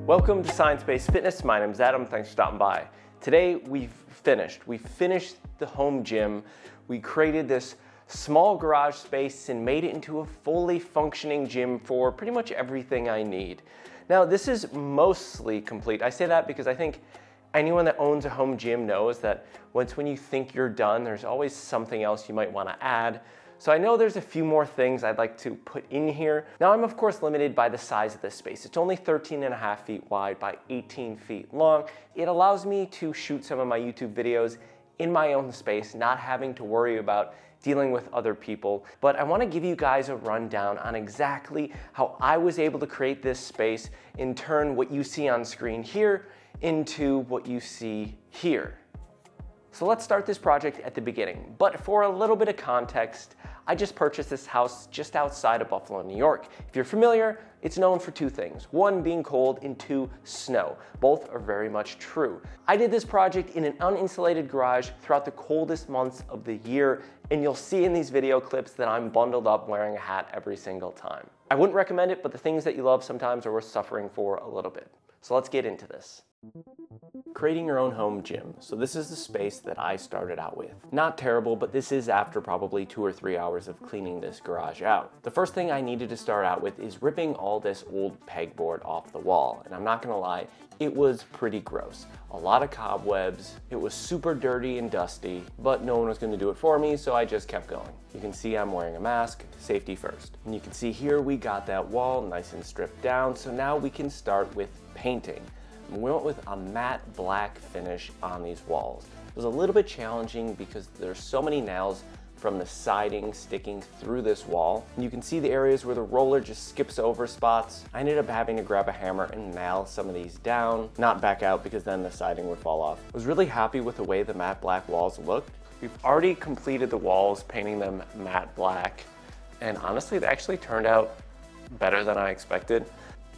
Welcome to Science-Based Fitness. My name's Adam. Thanks for stopping by. Today we've finished the home gym. We created this small garage space and made it into a fully functioning gym for pretty much everything I need. Now this is mostly complete. I say that because I think anyone that owns a home gym knows that when you think you're done, there's always something else you might want to add. So I know there's a few more things I'd like to put in here. Now I'm of course limited by the size of this space. It's only 13.5 feet wide by 18 feet long. It allows me to shoot some of my YouTube videos in my own space, not having to worry about dealing with other people. But I want to give you guys a rundown on exactly how I was able to create this space and turn what you see on screen here into what you see here. So let's start this project at the beginning. But for a little bit of context, I just purchased this house just outside of Buffalo, New York. If you're familiar, it's known for two things. One, being cold, and two, snow. Both are very much true. I did this project in an uninsulated garage throughout the coldest months of the year, and you'll see in these video clips that I'm bundled up wearing a hat every single time. I wouldn't recommend it, but the things that you love sometimes are worth suffering for a little bit. So let's get into this. Creating your own home gym. So this is the space that I started out with. Not terrible, but this is after probably 2 or 3 hours of cleaning this garage out. The first thing I needed to start out with is ripping all this old pegboard off the wall. And I'm not gonna lie, it was pretty gross. A lot of cobwebs, it was super dirty and dusty, but no one was gonna do it for me, so I just kept going. You can see I'm wearing a mask, safety first. And you can see here we got that wall nice and stripped down, so now we can start with painting. We went with a matte black finish on these walls. It was a little bit challenging because there's so many nails from the siding sticking through this wall. And you can see the areas where the roller just skips over spots. I ended up having to grab a hammer and nail some of these down, not back out because then the siding would fall off. I was really happy with the way the matte black walls looked. We've already completed the walls, painting them matte black. And honestly, they actually turned out better than I expected.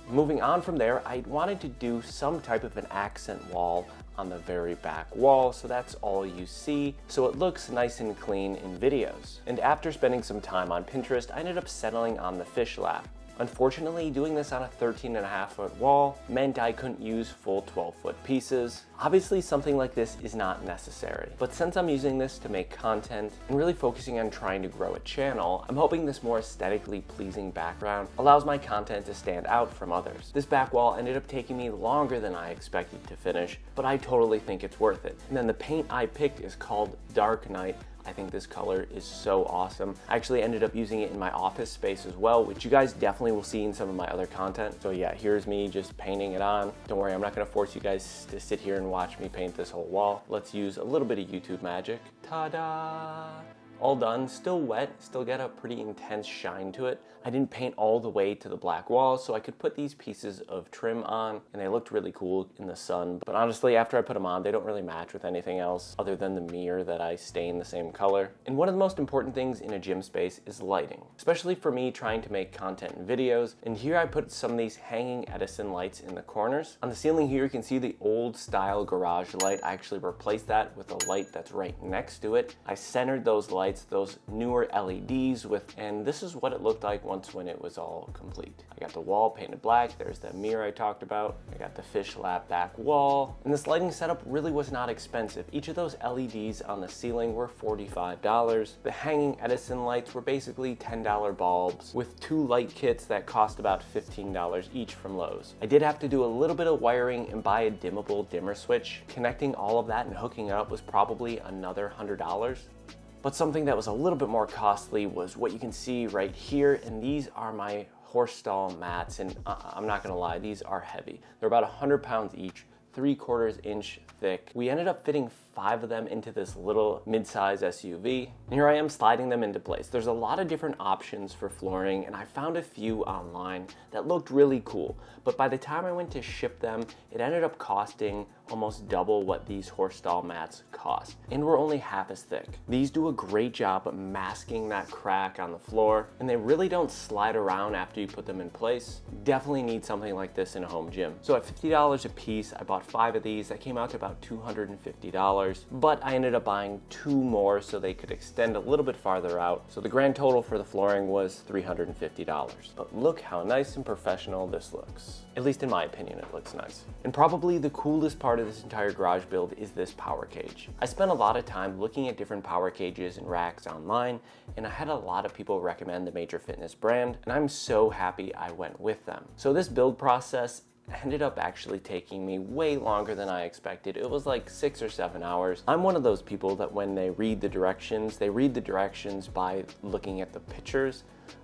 Moving on from there, I wanted to do some type of an accent wall on the very back wall, so that's all you see, so it looks nice and clean in videos. And after spending some time on Pinterest, I ended up settling on the fish lap. Unfortunately, doing this on a 13.5 foot wall meant I couldn't use full 12-foot pieces. Obviously, something like this is not necessary, but since I'm using this to make content and really focusing on trying to grow a channel, I'm hoping this more aesthetically pleasing background allows my content to stand out from others. This back wall ended up taking me longer than I expected to finish, but I totally think it's worth it. And then the paint I picked is called Dark Night. I think this color is so awesome. I actually ended up using it in my office space as well, which you guys definitely will see in some of my other content. So yeah, here's me just painting it on. Don't worry, I'm not gonna force you guys to sit here and watch me paint this whole wall. Let's use a little bit of YouTube magic. Ta-da! All done, still wet, still got a pretty intense shine to it. I didn't paint all the way to the black wall, so I could put these pieces of trim on, and they looked really cool in the sun. But honestly, after I put them on, they don't really match with anything else other than the mirror that I stain the same color. And one of the most important things in a gym space is lighting, especially for me trying to make content and videos. And here I put some of these hanging Edison lights in the corners. On the ceiling here, you can see the old style garage light. I actually replaced that with a light that's right next to it. I centered those lights, those newer LEDs and this is what it looked like when it was all complete. I got the wall painted black, there's that mirror I talked about, I got the fish lap back wall, and this lighting setup really was not expensive. Each of those LEDs on the ceiling were $45. The hanging Edison lights were basically $10 bulbs with 2 light kits that cost about $15 each from Lowe's. I did have to do a little bit of wiring and buy a dimmable dimmer switch. Connecting all of that and hooking it up was probably another $100. But something that was a little bit more costly was what you can see right here, and these are my horse stall mats, and I'm not gonna lie, these are heavy. They're about 100 pounds each, 3/4 inch thick. We ended up fitting 5 of them into this little mid-size SUV. And here I am sliding them into place. There's a lot of different options for flooring, and I found a few online that looked really cool. But by the time I went to ship them, it ended up costing almost double what these horse stall mats cost, and were only half as thick. These do a great job of masking that crack on the floor, and they really don't slide around after you put them in place. Definitely need something like this in a home gym. So at $50 a piece, I bought 5 of these. That came out to about $250, but I ended up buying 2 more so they could extend a little bit farther out. So the grand total for the flooring was $350. But look how nice and professional this looks. At least in my opinion, it looks nice. And probably the coolest part of this entire garage build is this power cage. I spent a lot of time looking at different power cages and racks online, and I had a lot of people recommend the Major Fitness brand, and I'm so happy I went with them. So this build process ended up actually taking me way longer than I expected. It was like 6 or 7 hours. I'm one of those people that when they read the directions by looking at the pictures.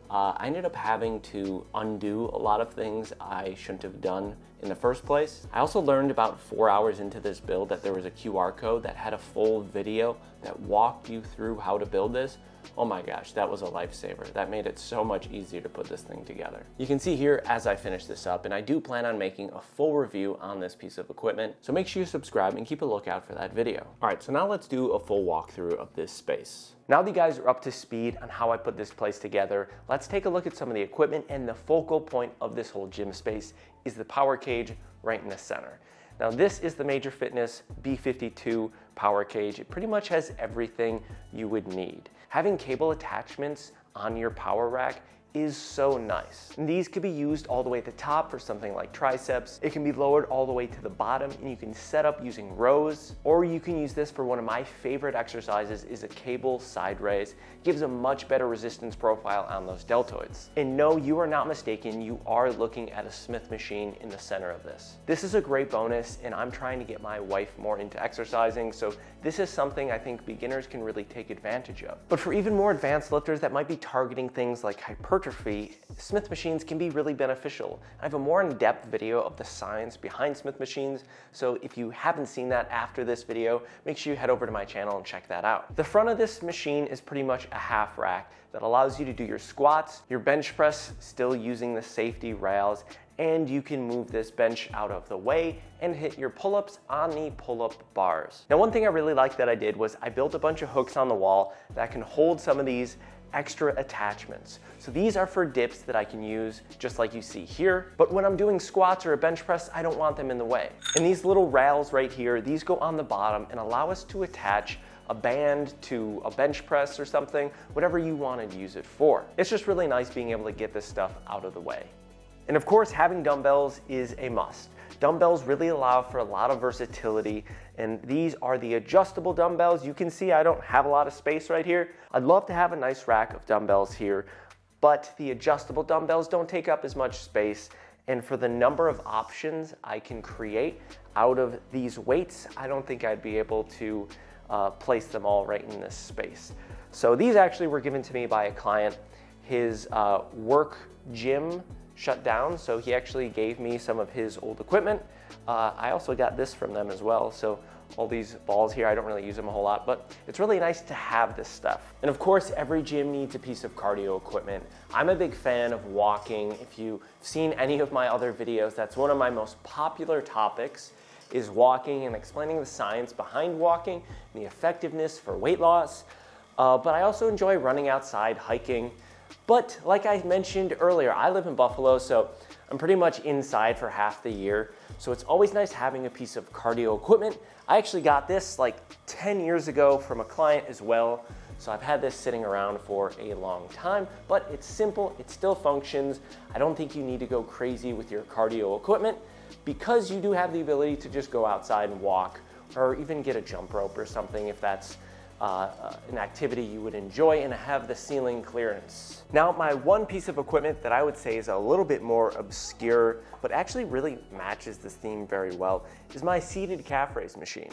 I ended up having to undo a lot of things I shouldn't have done in the first place. I also learned about 4 hours into this build that there was a QR code that had a full video that walked you through how to build this. Oh my gosh, that was a lifesaver. That made it so much easier to put this thing together. You can see here as I finish this up, and I do plan on making a full review on this piece of equipment, so make sure you subscribe and keep a lookout for that video. All right, so now let's do a full walkthrough of this space. Now that you guys are up to speed on how I put this place together, let's take a look at some of the equipment, and the focal point of this whole gym space is the power cage right in the center. Now this is the Major Fitness B52 power cage. It pretty much has everything you would need. Having cable attachments on your power rack is so nice. And these could be used all the way at the top for something like triceps. It can be lowered all the way to the bottom, and you can set up using rows, or you can use this for one of my favorite exercises is a cable side raise. Gives a much better resistance profile on those deltoids. And no, you are not mistaken, you are looking at a Smith machine in the center of this. This is a great bonus, and I'm trying to get my wife more into exercising, so this is something I think beginners can really take advantage of. But for even more advanced lifters that might be targeting things like hypertrophy, Smith machines can be really beneficial. I have a more in-depth video of the science behind Smith machines, so if you haven't seen that after this video, make sure you head over to my channel and check that out. The front of this machine is pretty much a half rack that allows you to do your squats, your bench press, still using the safety rails, and you can move this bench out of the way and hit your pull-ups on the pull-up bars. Now, one thing I really liked that I did was I built a bunch of hooks on the wall that can hold some of these extra attachments. So these are for dips that I can use just like you see here, but when I'm doing squats or a bench press, I don't want them in the way. And these little rails right here, these go on the bottom and allow us to attach a band to a bench press or something, whatever you want to use it for. It's just really nice being able to get this stuff out of the way. And of course, having dumbbells is a must. Dumbbells really allow for a lot of versatility, and these are the adjustable dumbbells. You can see I don't have a lot of space right here. I'd love to have a nice rack of dumbbells here, but the adjustable dumbbells don't take up as much space, and for the number of options I can create out of these weights, I don't think I'd be able to place them all right in this space. So these actually were given to me by a client. His work gym shut down, so he actually gave me some of his old equipment. I also got this from them as well, so all these balls here, I don't really use them a whole lot, but it's really nice to have this stuff. And of course, every gym needs a piece of cardio equipment. I'm a big fan of walking. If you've seen any of my other videos, that's one of my most popular topics, is walking and explaining the science behind walking and the effectiveness for weight loss. But I also enjoy running outside, hiking. But like I mentioned earlier, I live in Buffalo, so I'm pretty much inside for half the year. So it's always nice having a piece of cardio equipment. I actually got this like 10 years ago from a client as well. So I've had this sitting around for a long time, but it's simple, it still functions. I don't think you need to go crazy with your cardio equipment because you do have the ability to just go outside and walk, or even get a jump rope or something if that's an activity you would enjoy and have the ceiling clearance. Now, my one piece of equipment that I would say is a little bit more obscure, but actually really matches this theme very well, is my seated calf raise machine.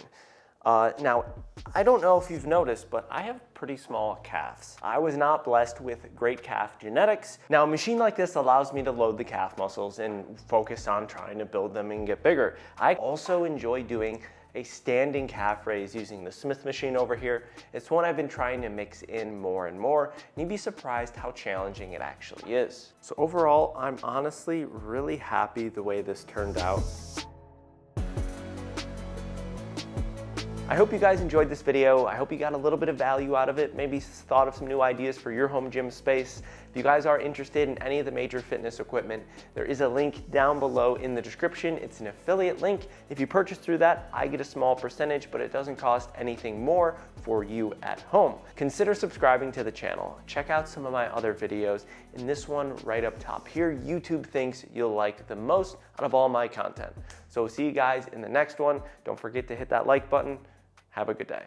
Now, I don't know if you've noticed, but I have pretty small calves. I was not blessed with great calf genetics. Now, a machine like this allows me to load the calf muscles and focus on trying to build them and get bigger. I also enjoy doing a standing calf raise using the Smith machine over here. It's one I've been trying to mix in more and more, and you'd be surprised how challenging it actually is. So overall, I'm honestly really happy the way this turned out. I hope you guys enjoyed this video. I hope you got a little bit of value out of it, maybe thought of some new ideas for your home gym space. If you guys are interested in any of the major fitness equipment, there is a link down below in the description. It's an affiliate link. If you purchase through that, I get a small percentage, but it doesn't cost anything more for you at home. Consider subscribing to the channel. Check out some of my other videos. In this one right up top here, YouTube thinks you'll like the most out of all my content. So see you guys in the next one. Don't forget to hit that like button. Have a good day.